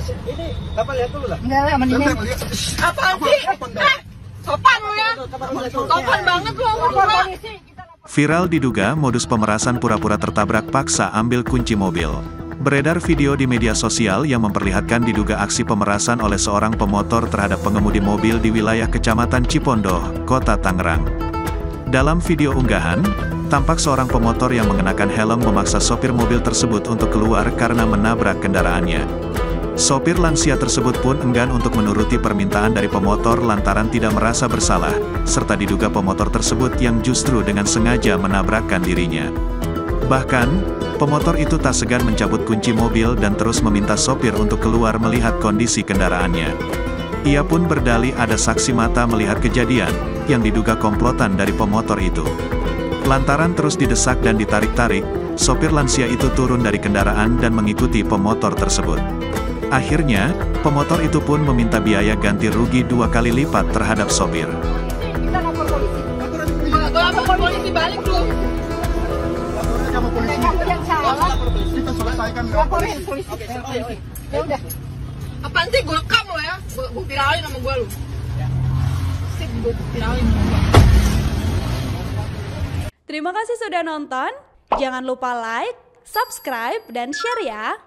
Ini apa lihat dulu lah. Enggak lah, mendingan. Apaan sih? Sopan lu ya. Sopan banget lu ngomong. Viral diduga modus pemerasan pura-pura tertabrak paksa ambil kunci mobil. Beredar video di media sosial yang memperlihatkan diduga aksi pemerasan oleh seorang pemotor terhadap pengemudi mobil di wilayah Kecamatan Cipondoh, Kota Tangerang. Dalam video unggahan, tampak seorang pemotor yang mengenakan helm memaksa sopir mobil tersebut untuk keluar karena menabrak kendaraannya. Sopir lansia tersebut pun enggan untuk menuruti permintaan dari pemotor lantaran tidak merasa bersalah, serta diduga pemotor tersebut yang justru dengan sengaja menabrakkan dirinya. Bahkan, pemotor itu tak segan mencabut kunci mobil dan terus meminta sopir untuk keluar melihat kondisi kendaraannya. Ia pun berdalih ada saksi mata melihat kejadian, yang diduga komplotan dari pemotor itu. Lantaran terus didesak dan ditarik-tarik, sopir lansia itu turun dari kendaraan dan mengikuti pemotor tersebut. Akhirnya, pemotor itu pun meminta biaya ganti rugi 2 kali lipat terhadap sopir. Kita lapor polisi. Lapor polisi balik lu. Sama polisi. Kamu yang salah. Kita selesaikan. Laporin polisi. Ya udah. Apaan sih gue rekam lo ya? Gue viralin sama gue lu. Sip, gue viralin. Terima kasih sudah nonton. Jangan lupa like, subscribe, dan share ya.